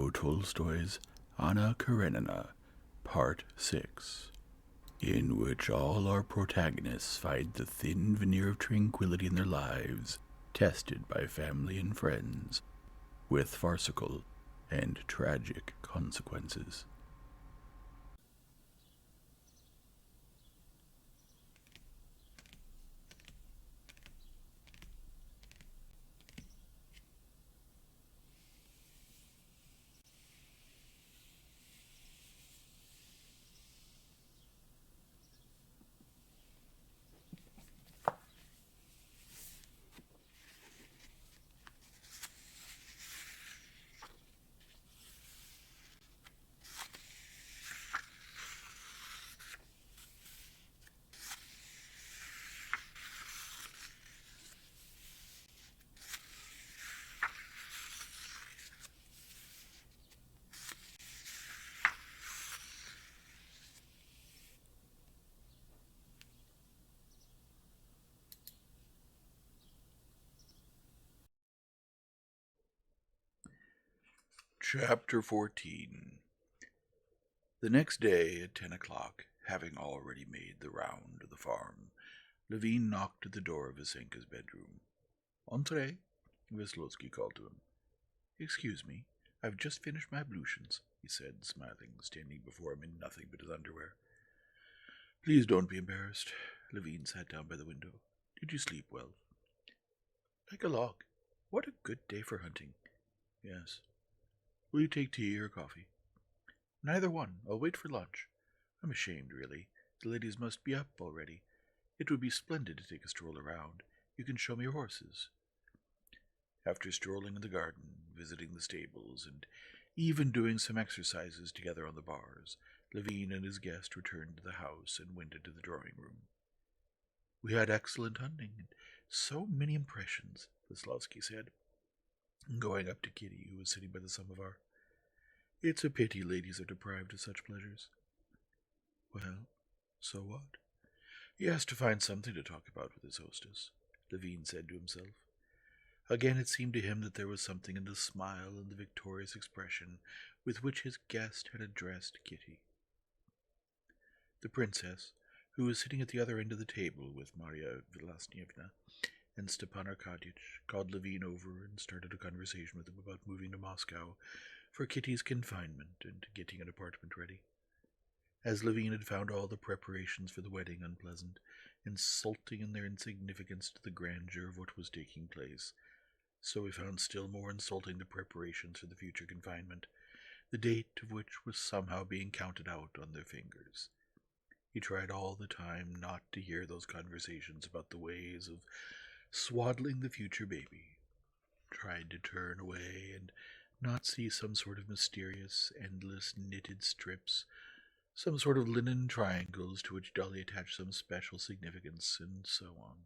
Leo Tolstoy's Anna Karenina, Part 6, in which all our protagonists find the thin veneer of tranquility in their lives tested by family and friends, with farcical and tragic consequences. Chapter 14. The next day at 10 o'clock, having already made the round of the farm, Levin knocked at the door of Vasenka's bedroom. "Entrez," Veslowski called to him. "Excuse me, I've just finished my ablutions," he said, smiling, standing before him in nothing but his underwear. "Please don't be embarrassed." Levin sat down by the window. "Did you sleep well?" "Like a log. What a good day for hunting." "Yes. Will you take tea or coffee?" "Neither one. I'll wait for lunch. I'm ashamed, really. The ladies must be up already. It would be splendid to take a stroll around. You can show me your horses." After strolling in the garden, visiting the stables, and even doing some exercises together on the bars, Levin and his guest returned to the house and went into the drawing-room. "We had excellent hunting, and so many impressions," Veslowski said, going up to Kitty, who was sitting by the samovar. "It's a pity ladies are deprived of such pleasures." "Well, so what?" He has to find something to talk about with his hostess, Levin said to himself. Again it seemed to him that there was something in the smile and the victorious expression with which his guest had addressed Kitty. The princess, who was sitting at the other end of the table with Marya Vlasnievna and Stepan Arkadyevitch, called Levin over and started a conversation with him about moving to Moscow for Kitty's confinement and getting an apartment ready. As Levin had found all the preparations for the wedding unpleasant, insulting in their insignificance to the grandeur of what was taking place, so he found still more insulting the preparations for the future confinement, the date of which was somehow being counted out on their fingers. He tried all the time not to hear those conversations about the ways of swaddling the future baby, tried to turn away and not see some sort of mysterious, endless knitted strips, some sort of linen triangles to which Dolly attached some special significance, and so on.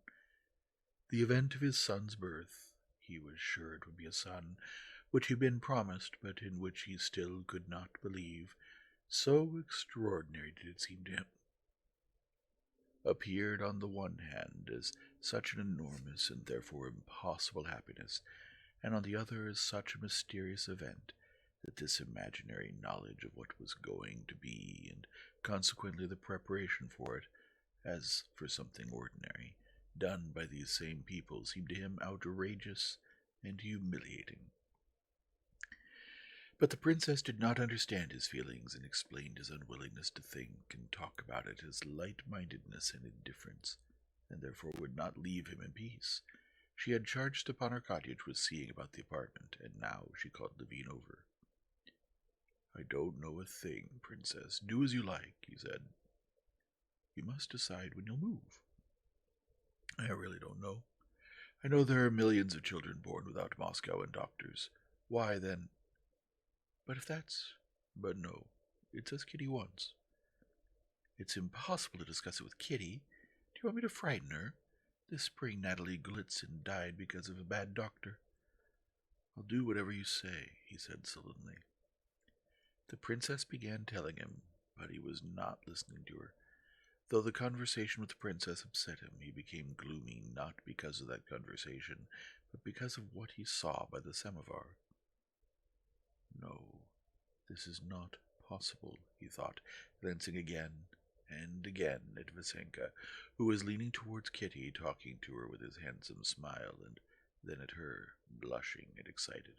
The event of his son's birth, he was sure it would be a son, which he had been promised, but in which he still could not believe, so extraordinary did it seem to him, appeared on the one hand as such an enormous and therefore impossible happiness, and on the other as such a mysterious event, that this imaginary knowledge of what was going to be, and consequently the preparation for it, as for something ordinary, done by these same people, seemed to him outrageous and humiliating. But the princess did not understand his feelings and explained his unwillingness to think and talk about it as light-mindedness and indifference, and therefore would not leave him in peace. She had charged Stepan Arkadyevitch with seeing about the apartment, and now she called Levin over. "I don't know a thing, Princess. Do as you like," he said. "You must decide when you'll move." "I really don't know. I know there are millions of children born without Moscow and doctors. Why, then—" "But if that's—" "But no, it's as Kitty wants." "It's impossible to discuss it with Kitty. Do you want me to frighten her? This spring Natalie Golitsyn died because of a bad doctor." "I'll do whatever you say," he said sullenly. The princess began telling him, but he was not listening to her. Though the conversation with the princess upset him, he became gloomy not because of that conversation, but because of what he saw by the samovar. "No, This is not possible, he thought, glancing again and again at Vasenka, who was leaning towards Kitty, talking to her with his handsome smile, and then at her, blushing and excited.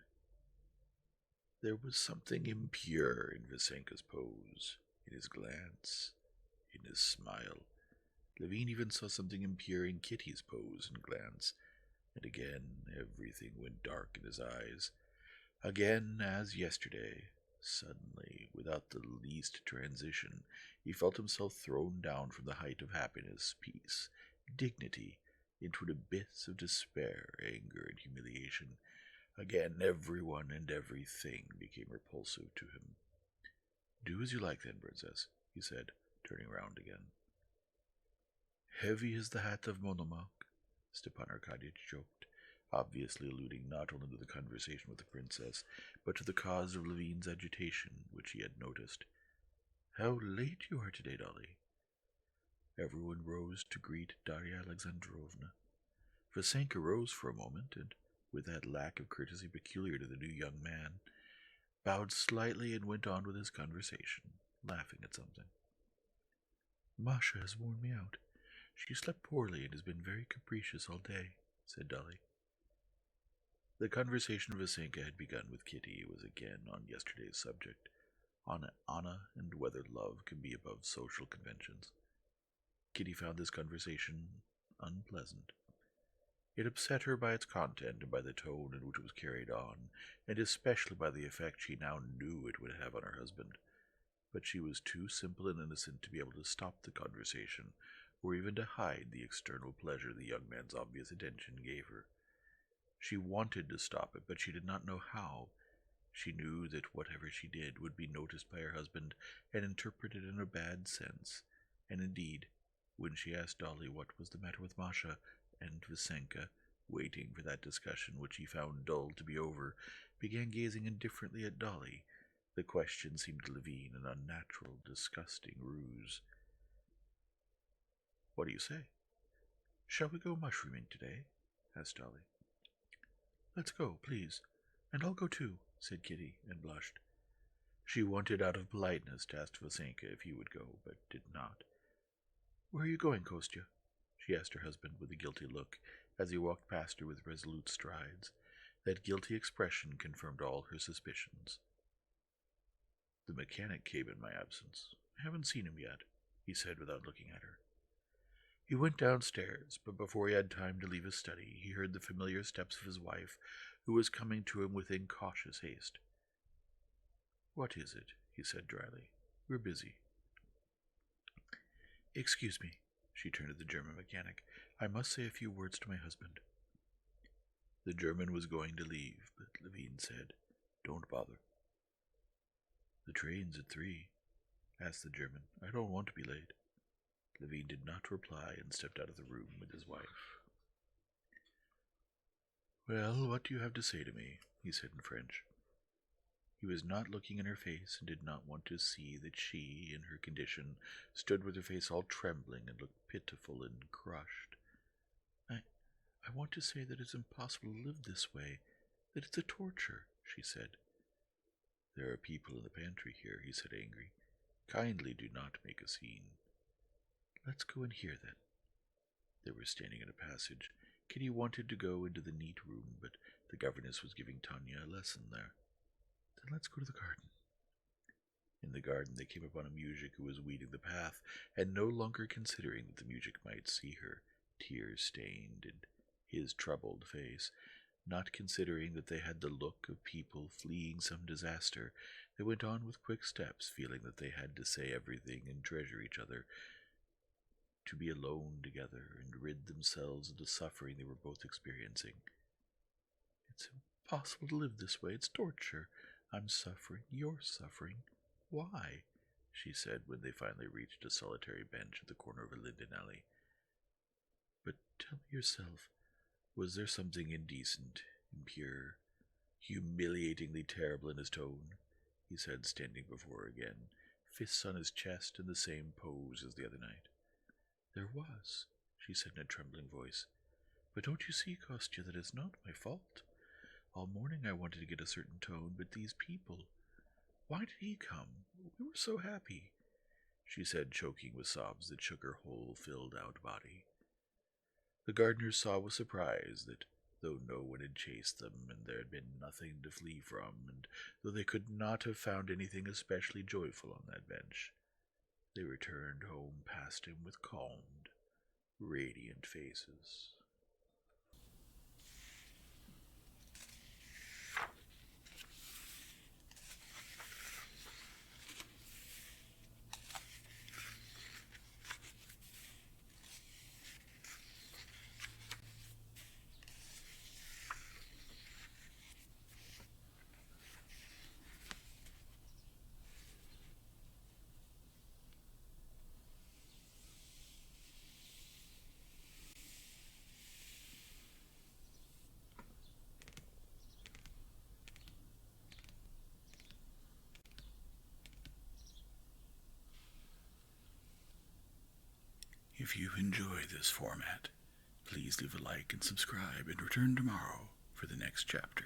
There was something impure in Vasenka's pose, in his glance, in his smile. Levine even saw something impure in Kitty's pose and glance, and again everything went dark in his eyes. Again, as yesterday, suddenly, without the least transition, he felt himself thrown down from the height of happiness, peace, dignity, into an abyss of despair, anger, and humiliation. Again, everyone and everything became repulsive to him. "Do as you like, then, princess," he said, turning round again. "Heavy is the hat of Monomark," Stepan Arkadyevich joked, obviously alluding not only to the conversation with the princess, but to the cause of Levine's agitation, which he had noticed. "How late you are today, Dolly." Everyone rose to greet Darya Alexandrovna. Vasenka rose for a moment, and, with that lack of courtesy peculiar to the new young man, bowed slightly and went on with his conversation, laughing at something. "Masha has worn me out. She slept poorly and has been very capricious all day," said Dolly. The conversation of Vasenka had begun with Kitty. It was again on yesterday's subject, on Anna and whether love can be above social conventions. Kitty found this conversation unpleasant. It upset her by its content and by the tone in which it was carried on, and especially by the effect she now knew it would have on her husband. But she was too simple and innocent to be able to stop the conversation, or even to hide the external pleasure the young man's obvious attention gave her. She wanted to stop it, but she did not know how. She knew that whatever she did would be noticed by her husband and interpreted in a bad sense, and indeed, when she asked Dolly what was the matter with Masha, and Vasenka, waiting for that discussion which he found dull to be over, began gazing indifferently at Dolly, the question seemed to Levine an unnatural, disgusting ruse. "What do you say? Shall we go mushrooming today?" asked Dolly. "Let's go, please, and I'll go too," said Kitty, and blushed. She wanted out of politeness to ask Vasenka if he would go, but did not. "Where are you going, Kostya?" she asked her husband with a guilty look, as he walked past her with resolute strides. That guilty expression confirmed all her suspicions. "The mechanic came in my absence. I haven't seen him yet," he said without looking at her. He went downstairs, but before he had time to leave his study, he heard the familiar steps of his wife, who was coming to him with incautious haste. "What is it?" he said dryly. "We're busy." "Excuse me," she turned to the German mechanic. "I must say a few words to my husband." The German was going to leave, but Levine said, "Don't bother." "The train's at 3. asked the German. "I don't want to be late." Levine did not reply and stepped out of the room with his wife. "Well, what do you have to say to me?" he said in French. He was not looking in her face and did not want to see that she, in her condition, stood with her face all trembling and looked pitiful and crushed. I want to say that it's impossible to live this way, that it's a torture," she said. "There are people in the pantry here," he said, angry. "Kindly do not make a scene." "Let's go in here, then." They were standing in a passage. Kitty wanted to go into the neat room, but the governess was giving Tanya a lesson there. "Then let's go to the garden." In the garden they came upon a muzhik who was weeding the path, and no longer considering that the muzhik might see her, tear-stained, and his troubled face, not considering that they had the look of people fleeing some disaster, they went on with quick steps, feeling that they had to say everything and treasure each other, to be alone together and rid themselves of the suffering they were both experiencing. "It's impossible to live this way. It's torture. I'm suffering. You're suffering. Why?" she said when they finally reached a solitary bench at the corner of a linden alley. "But tell me yourself, was there something indecent, impure, humiliatingly terrible in his tone?" he said, standing before her again, fists on his chest in the same pose as the other night. "There was," she said in a trembling voice. "But don't you see, Kostya, that it's not my fault? All morning I wanted to get a certain tone, but these people, Why did he come? We were so happy," she said, choking with sobs that shook her whole filled-out body. The gardeners saw with surprise that, though no one had chased them, and there had been nothing to flee from, and though they could not have found anything especially joyful on that bench, they returned home past him with calmed, radiant faces. If you enjoy this format, please leave a like and subscribe and return tomorrow for the next chapter.